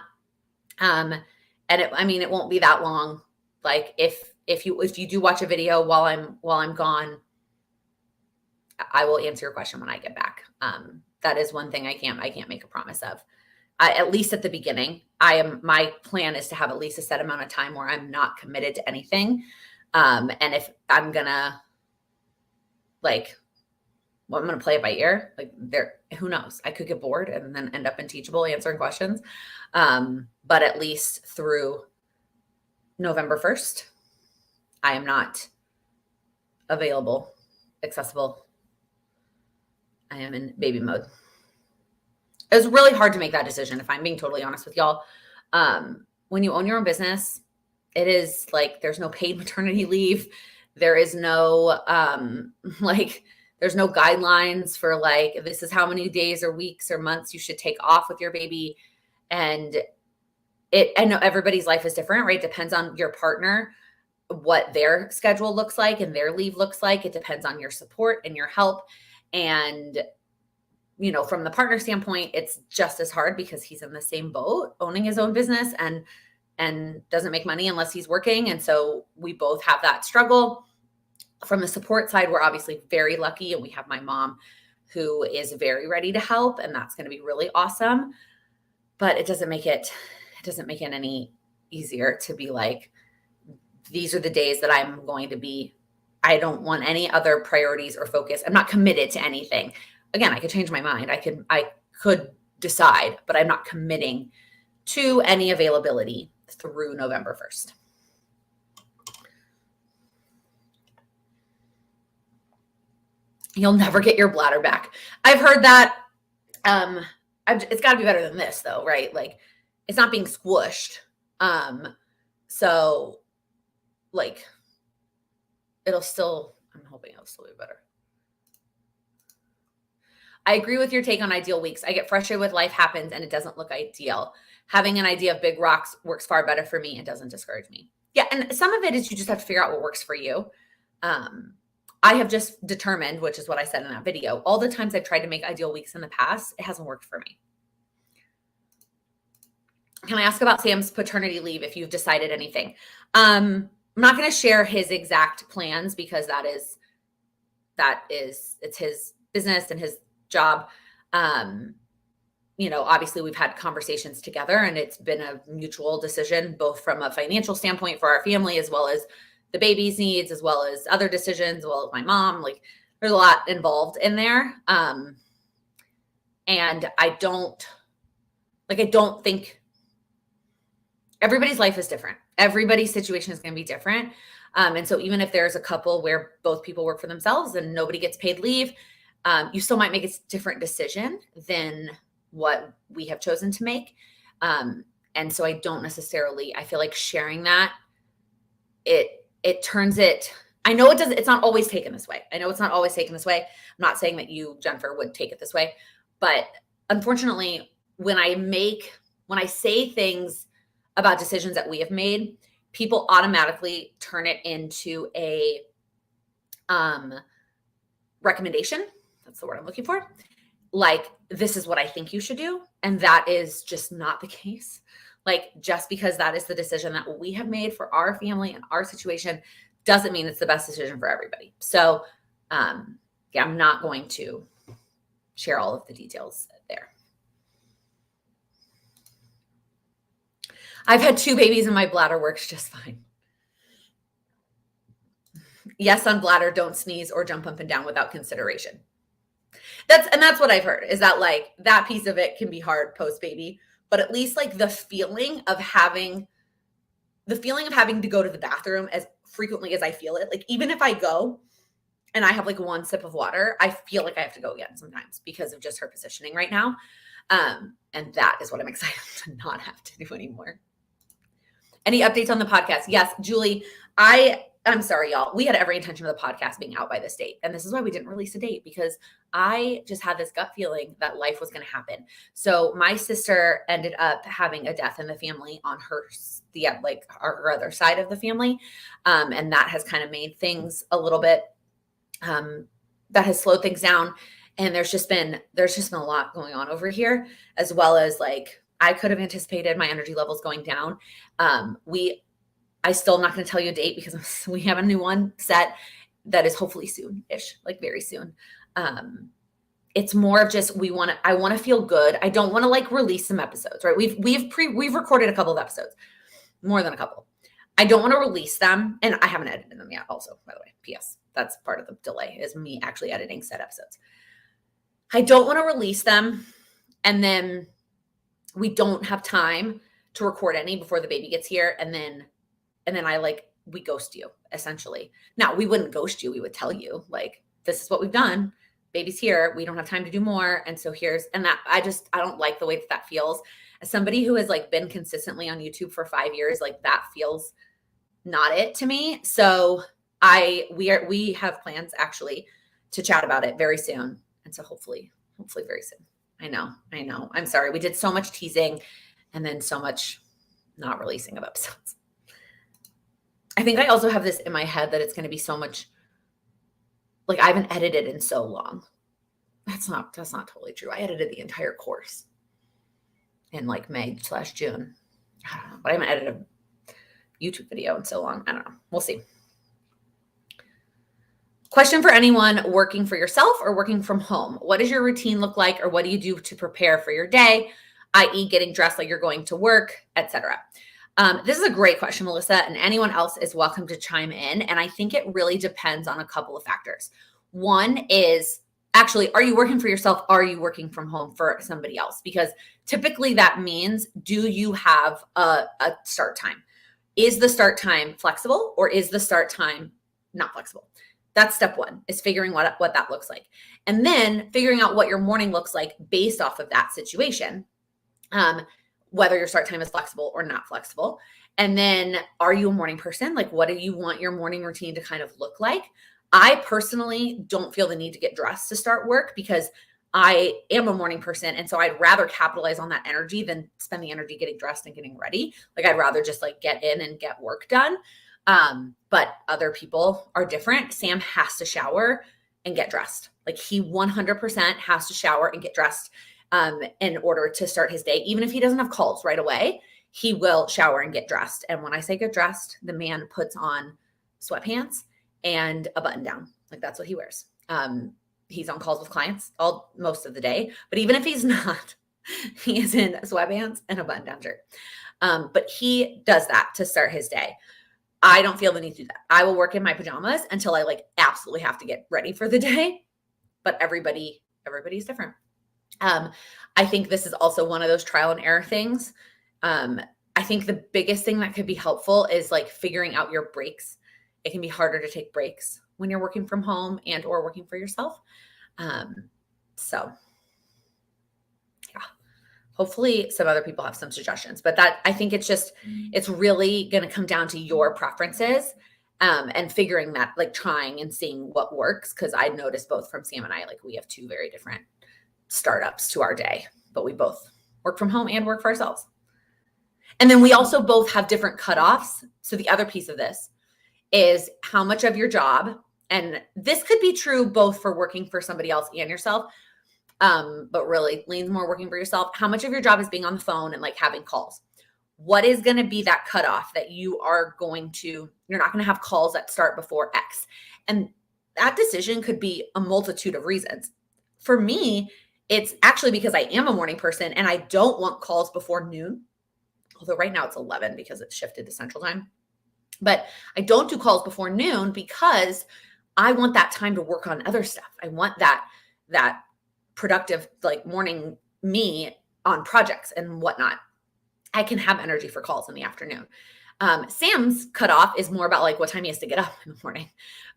And it won't be that long. Like if you do watch a video while I'm gone, I will answer your question when I get back. That is one thing I can't make a promise of. At least at the beginning, my plan is to have at least a set amount of time where I'm not committed to anything. And if I'm gonna I'm gonna play it by ear, who knows? I could get bored and then end up in Teachable answering questions. But at least through November 1st, I am not available, accessible. I am in baby mode. It was really hard to make that decision, if I'm being totally honest with y'all. When you own your own business, it is like there's no paid maternity leave. There is no there's no guidelines for like this is how many days or weeks or months you should take off with your baby. And I know everybody's life is different, right? It depends on your partner, what their schedule looks like and their leave looks like. It depends on your support and your help. And from the partner standpoint, it's just as hard because he's in the same boat, owning his own business and doesn't make money unless he's working. And so we both have that struggle. From the support side, we're obviously very lucky, and we have my mom who is very ready to help, and that's going to be really awesome. But it doesn't make it any easier to be like, these are the days that I'm going to be. I don't want any other priorities or focus. I'm not committed to anything. Again, I could change my mind. I could decide, but I'm not committing to any availability through November 1st. You'll never get your bladder back. I've heard that. It's got to be better than this, though, right? Like, it's not being squished. So, like, I'm hoping it'll still be better. I agree with your take on ideal weeks. I get frustrated with life happens and it doesn't look ideal. Having an idea of big rocks works far better for me. It doesn't discourage me. Yeah, and some of it is you just have to figure out what works for you. I have just determined, which is what I said in that video, all the times I've tried to make ideal weeks in the past, it hasn't worked for me. Can I ask about Sam's paternity leave if you've decided anything? I'm not going to share his exact plans because it's his business and his job. Obviously we've had conversations together and it's been a mutual decision, both from a financial standpoint for our family, as well as the baby's needs, as well as other decisions, as well as my mom. Like there's a lot involved in there. And I don't think everybody's life is different. Everybody's situation is going to be different. And so even if there's a couple where both people work for themselves and nobody gets paid leave, you still might make a different decision than what we have chosen to make. And so I feel like sharing that, it turns it, I know it's not always taken this way. I'm not saying that you, Jennifer, would take it this way, but unfortunately, when I say things about decisions that we have made, people automatically turn it into a recommendation. That's the word I'm looking for. Like, this is what I think you should do. And that is just not the case. Like, just because that is the decision that we have made for our family and our situation doesn't mean it's the best decision for everybody. So, I'm not going to share all of the details there. I've had 2 babies and my bladder works just fine. Yes, on bladder, don't sneeze or jump up and down without consideration. That's what I've heard, is that like that piece of it can be hard post baby, but at least like the feeling of having to go to the bathroom as frequently as I feel it, like even if I go and I have like 1 sip of water, I feel like I have to go again sometimes because of just her positioning right now. And that is what I'm excited to not have to do anymore. Any updates on the podcast? Yes, Julie, I'm sorry, y'all. We had every intention of the podcast being out by this date. And this is why we didn't release a date, because I just had this gut feeling that life was going to happen. So my sister ended up having a death in the family on our other side of the family. And that has kind of made things a little bit, that has slowed things down. And there's just been a lot going on over here, as well as like, I could have anticipated my energy levels going down. I still am not going to tell you a date because we have a new one set that is hopefully soon-ish, like very soon. It's more of just, I want to feel good. I don't want to like release some episodes, right? We've recorded a couple of episodes, more than a couple. I don't want to release them. And I haven't edited them yet also, by the way, PS. That's part of the delay, is me actually editing said episodes. I don't want to release them. And then we don't have time to record any before the baby gets here. And then we ghost you, essentially. Now, we wouldn't ghost you. We would tell you, like, this is what we've done. Baby's here. We don't have time to do more. And so I don't like the way that feels. As somebody who has like been consistently on YouTube for 5 years, like that feels not it to me. So we have plans actually to chat about it very soon. And so hopefully very soon. I know. I'm sorry. We did so much teasing and then so much not releasing of episodes. I think I also have this in my head that it's going to be so much, like I haven't edited in so long. That's not totally true. I edited the entire course in like May/June. I don't know, but I haven't edited a YouTube video in so long. I don't know. We'll see. Question for anyone working for yourself or working from home. What does your routine look like, or what do you do to prepare for your day, i.e. getting dressed like you're going to work, etc.? This is a great question, Melissa, and anyone else is welcome to chime in. And I think it really depends on a couple of factors. One is actually, are you working for yourself? Are you working from home for somebody else? Because typically that means, do you have a start time? Is the start time flexible, or is the start time not flexible? That's step one, is figuring what that looks like. And then figuring out what your morning looks like based off of that situation. Whether your start time is flexible or not flexible. And then, are you a morning person? Like, what do you want your morning routine to kind of look like? I personally don't feel the need to get dressed to start work because I am a morning person. And so I'd rather capitalize on that energy than spend the energy getting dressed and getting ready. Like, I'd rather just like get in and get work done. But other people are different. Sam has to shower and get dressed. Like, he 100% has to shower and get dressed in order to start his day, even if he doesn't have calls right away. he will shower and get dressed. And when I say get dressed, the man puts on sweatpants and a button down. Like that's what he wears. He's on calls with clients most of the day, but even if he's not, he is in sweatpants and a button down shirt. But he does that to start his day. I don't feel the need to do that. I will work in my pajamas until I like absolutely have to get ready for the day. But everybody's different. I think this is also one of those trial and error things. I think the biggest thing that could be helpful is like figuring out your breaks. It can be harder to take breaks when you're working from home and or working for yourself. So yeah, hopefully some other people have some suggestions, but that I think it's really going to come down to your preferences, and figuring that, like trying and seeing what works. Cause I noticed both from Sam and I, like we have two very different startups to our day, but we both work from home and work for ourselves. And then we also both have different cutoffs. So the other piece of this is how much of your job, and this could be true both for working for somebody else and yourself, but really leans more working for yourself. How much of your job is being on the phone and like having calls? What is going to be that cutoff that you're not going to have calls that start before X? And that decision could be a multitude of reasons. For me, it's actually because I am a morning person and I don't want calls before noon. Although right now it's 11 because it's shifted to Central Time. But I don't do calls before noon because I want that time to work on other stuff. I want that productive, like morning me on projects and whatnot. I can have energy for calls in the afternoon. Sam's cutoff is more about like what time he has to get up in the morning.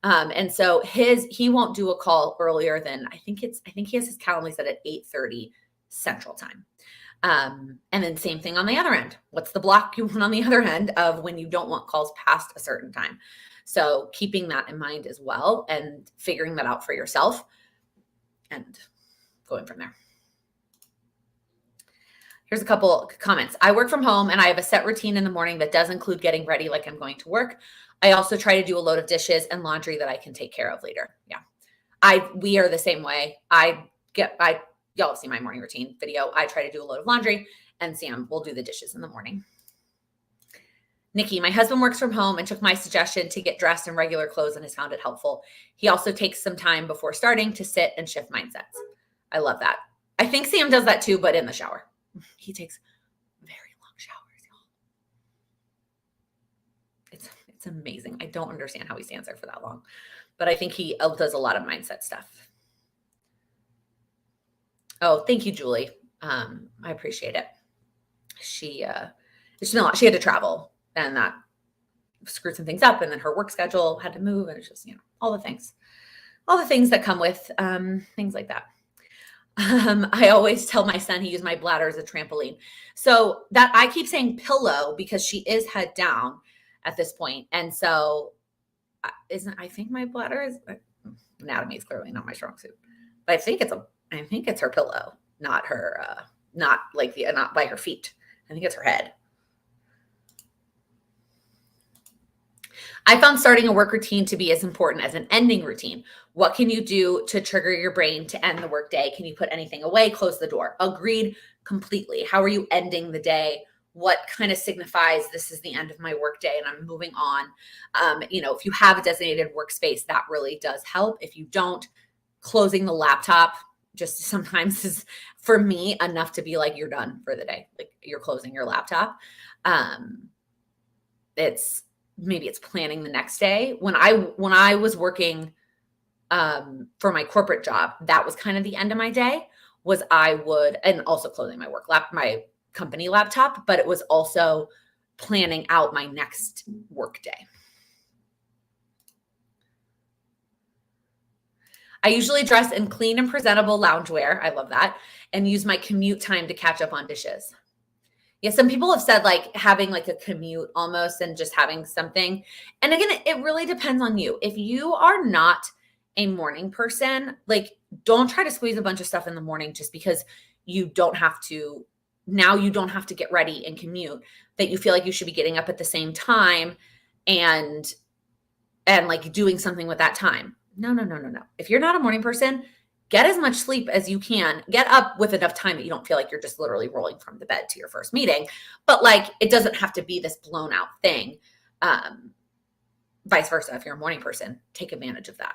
And so he won't do a call earlier than I think he has his calendar set at 8:30 Central Time. And then same thing on the other end. What's the block you want on the other end of when you don't want calls past a certain time? So keeping that in mind as well and figuring that out for yourself and going from there. Here's a couple comments. I work from home and I have a set routine in the morning that does include getting ready like I'm going to work. I also try to do a load of dishes and laundry that I can take care of later. Yeah. We are the same way. Y'all have seen my morning routine video. I try to do a load of laundry and Sam will do the dishes in the morning. Nikki, my husband works from home and took my suggestion to get dressed in regular clothes and has found it helpful. He also takes some time before starting to sit and shift mindsets. I love that. I think Sam does that too, but in the shower. He takes very long showers, y'all. It's amazing. I don't understand how he stands there for that long, but I think he does a lot of mindset stuff. Oh, thank you, Julie. I appreciate it. She had to travel and that screwed some things up, and then her work schedule had to move, and it's just, all the things that come with things like that. I always tell my son he used my bladder as a trampoline. So that I keep saying pillow because she is head down at this point. And so I think my bladder is anatomy is clearly not my strong suit, but I think it's her pillow, not her, not by her feet. I think it's her head. I found starting a work routine to be as important as an ending routine. What can you do to trigger your brain to end the workday? Can you put anything away? Close the door. Agreed completely. How are you ending the day? What kind of signifies this is the end of my workday and I'm moving on? If you have a designated workspace, that really does help. If you don't, closing the laptop just sometimes is, for me, enough to be like, you're done for the day. Like you're closing your laptop. Maybe it's planning the next day. When I was working for my corporate job, that was kind of the end of my day. And also closing my company laptop, but it was also planning out my next work day. I usually dress in clean and presentable loungewear. I love that. And use my commute time to catch up on dishes. Yeah, some people have said like having like a commute almost and just having something. And again, it really depends on you. If you are not a morning person, like don't try to squeeze a bunch of stuff in the morning just because you don't have to get ready and commute, that you feel like you should be getting up at the same time and like doing something with that time. No. If you're not a morning person, get as much sleep as you can. Get up with enough time that you don't feel like you're just literally rolling from the bed to your first meeting. But like, it doesn't have to be this blown out thing. Vice versa, if you're a morning person, take advantage of that.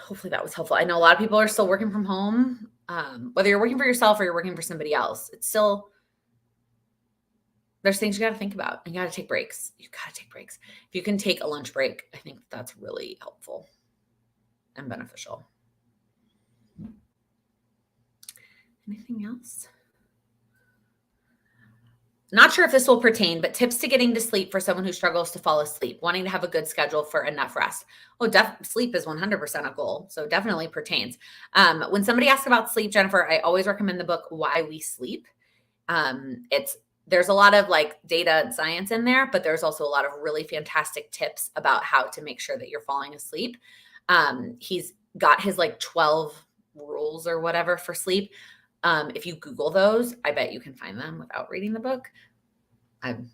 Hopefully that was helpful. I know a lot of people are still working from home. Whether you're working for yourself or you're working for somebody else, it's still, there's things you got to think about, and you got to take breaks. You got to take breaks. If you can take a lunch break, I think that's really helpful and beneficial. Anything else? Not sure if this will pertain, but tips to getting to sleep for someone who struggles to fall asleep, wanting to have a good schedule for enough rest. Oh, sleep is 100% a goal. So definitely pertains. When somebody asks about sleep, Jennifer, I always recommend the book, Why We Sleep. There's a lot of like data and science in there, but there's also a lot of really fantastic tips about how to make sure that you're falling asleep. He's got his like 12 rules or whatever for sleep. If you Google those, I bet you can find them without reading the book. I'm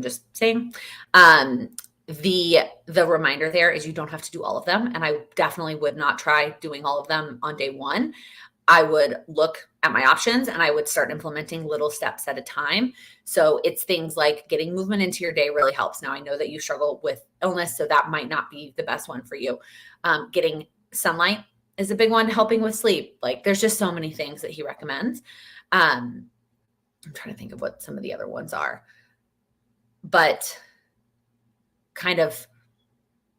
just saying. The reminder there is you don't have to do all of them. And I definitely would not try doing all of them on day one. I would look at my options and I would start implementing little steps at a time. So it's things like getting movement into your day really helps. Now I know that you struggle with illness, so that might not be the best one for you. Getting sunlight is a big one, helping with sleep. Like there's just so many things that he recommends. I'm trying to think of what some of the other ones are, but kind of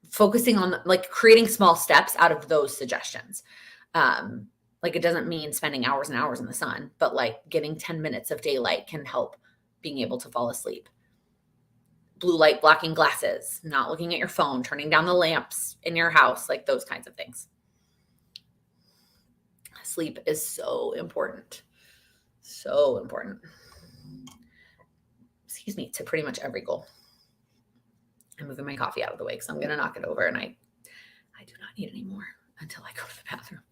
focusing on like creating small steps out of those suggestions. Like it doesn't mean spending hours and hours in the sun, but like getting 10 minutes of daylight can help being able to fall asleep. Blue light blocking glasses, not looking at your phone, turning down the lamps in your house, like those kinds of things. Sleep is so important. So important. Excuse me, to pretty much every goal. I'm moving my coffee out of the way because I'm going to knock it over, and I do not need any more until I go to the bathroom.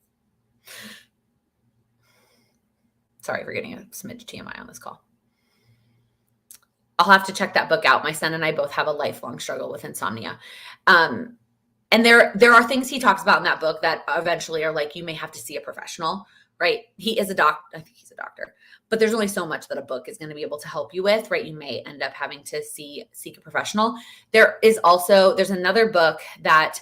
Sorry for getting a smidge TMI on this call. I'll have to check that book out. My son and I both have a lifelong struggle with insomnia. And there are things he talks about in that book that eventually are like, you may have to see a professional, right? He is a doctor. I think he's a doctor, but there's only so much that a book is going to be able to help you with, right? You may end up having to seek a professional. There's another book that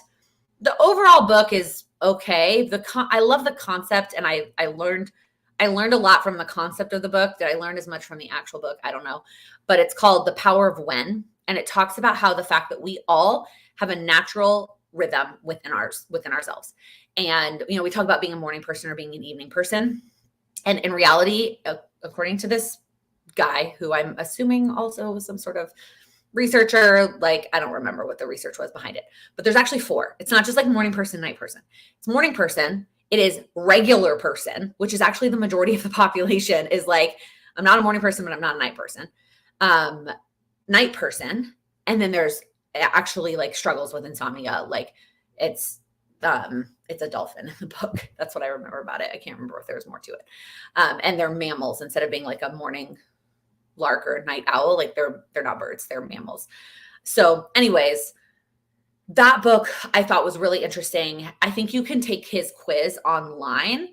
the overall book is okay. I love the concept, and I learned a lot from the concept of the book. Did I learn as much from the actual book? I don't know, but it's called The Power of When. And it talks about how the fact that we all have a natural rhythm within ourselves. And, we talk about being a morning person or being an evening person. And in reality, according to this guy, who I'm assuming also was some sort of researcher, like, I don't remember what the research was behind it, but there's actually 4. It's not just like morning person, night person. It's morning person. It is regular person, which is actually the majority of the population is like, I'm not a morning person, but I'm not a night person. Night person. And then there's actually like struggles with insomnia. Like it's a dolphin in the book. That's what I remember about it. I can't remember if there was more to it. And they're mammals instead of being like a morning lark or a night owl. Like they're not birds, they're mammals. So anyways, that book I thought was really interesting. I think you can take his quiz online,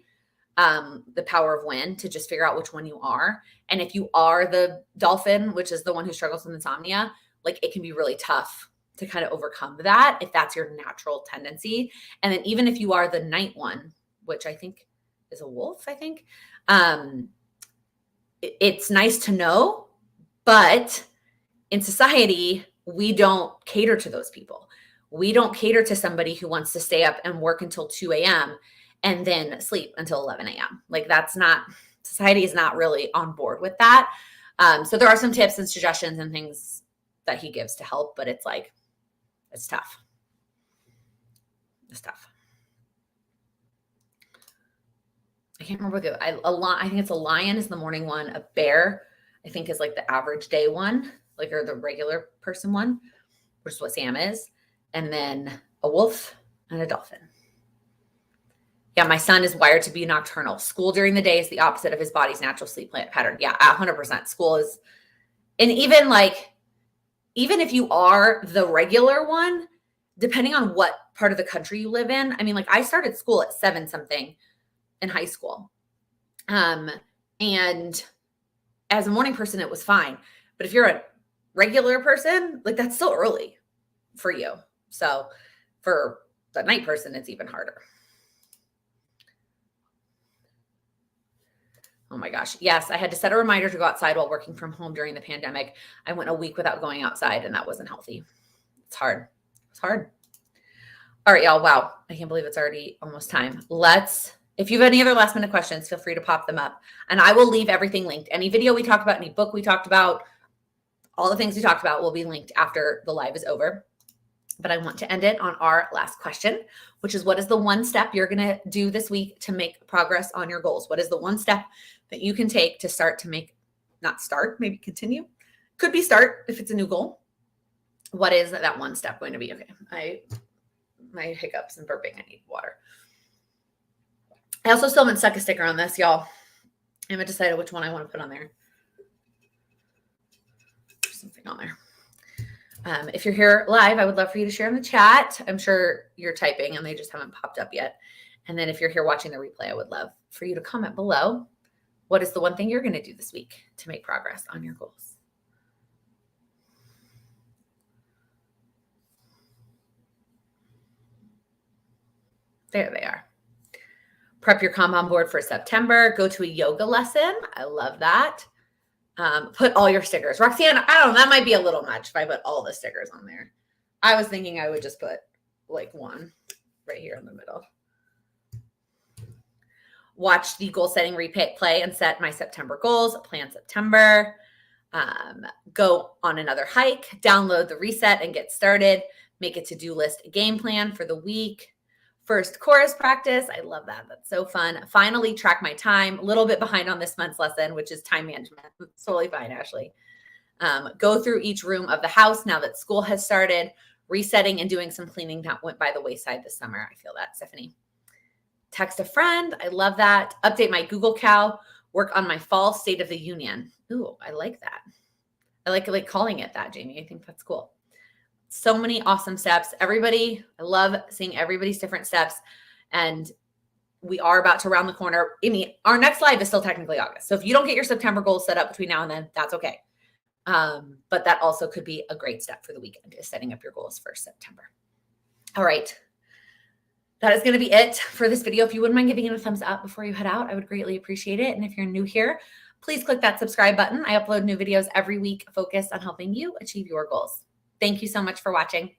The Power of When, to just figure out which one you are. And if you are the dolphin, which is the one who struggles with insomnia, like it can be really tough to kind of overcome that if that's your natural tendency. And then even if you are the night one, which I think is a wolf, it's nice to know, but in society, we don't cater to those people. We don't cater to somebody who wants to stay up and work until 2 a.m. and then sleep until 11 a.m. Like society is not really on board with that. So there are some tips and suggestions and things that he gives to help, but it's tough. It's tough. I can't remember I think it's a lion is the morning one. A bear, I think, is like the average day one, or the regular person one, which is what Sam is. And then a wolf and a dolphin. Yeah, my son is wired to be nocturnal. School during the day is the opposite of his body's natural sleep pattern. Yeah, 100%. School is And even if you are the regular one, depending on what part of the country you live in, I mean, like I started school at 7 something in high school. And as a morning person, it was fine. But if you're a regular person, like that's still early for you. So for the night person, it's even harder. Oh my gosh. Yes, I had to set a reminder to go outside while working from home during the pandemic. I went a week without going outside and that wasn't healthy. It's hard. It's hard. All right, y'all. Wow. I can't believe it's already almost time. If you have any other last minute questions, feel free to pop them up and I will leave everything linked. Any video we talked about, any book we talked about, all the things we talked about will be linked after the live is over. But I want to end it on our last question, which is what is the one step you're going to do this week to make progress on your goals? What is the one step that you can take to start to make, not start, maybe continue? Could be start if it's a new goal. What is that one step going to be? Okay. My hiccups and burping, I need water. I also still haven't stuck a sticker on this, y'all. I haven't decided which one I want to put on there. There's something on there. If you're here live, I would love for you to share in the chat. I'm sure you're typing and they just haven't popped up yet. And then if you're here watching the replay, I would love for you to comment below. What is the one thing you're going to do this week to make progress on your goals? There they are. Prep your Kanban board for September. Go to a yoga lesson. I love that. Put all your stickers. Roxanne, I don't know, that might be a little much if I put all the stickers on there. I was thinking I would just put like one right here in the middle. Watch the goal setting replay and set my September goals. Plan September. Go on another hike. Download the reset and get started. Make a to-do list game plan for the week. First chorus practice. I love that. That's so fun. Finally, track my time. A little bit behind on this month's lesson, which is time management. It's totally fine, Ashley. Go through each room of the house now that school has started. Resetting and doing some cleaning that went by the wayside this summer. I feel that, Stephanie. Text a friend. I love that. Update my Google Cal. Work on my fall State of the Union. Ooh, I like that. I like calling it that, Jamie. I think that's cool. So many awesome steps. Everybody, I love seeing everybody's different steps. And we are about to round the corner. I mean, our next live is still technically August. So if you don't get your September goals set up between now and then, that's okay. But that also could be a great step for the weekend, is setting up your goals for September. All right. That is going to be it for this video. If you wouldn't mind giving it a thumbs up before you head out, I would greatly appreciate it. And if you're new here, please click that subscribe button. I upload new videos every week focused on helping you achieve your goals. Thank you so much for watching.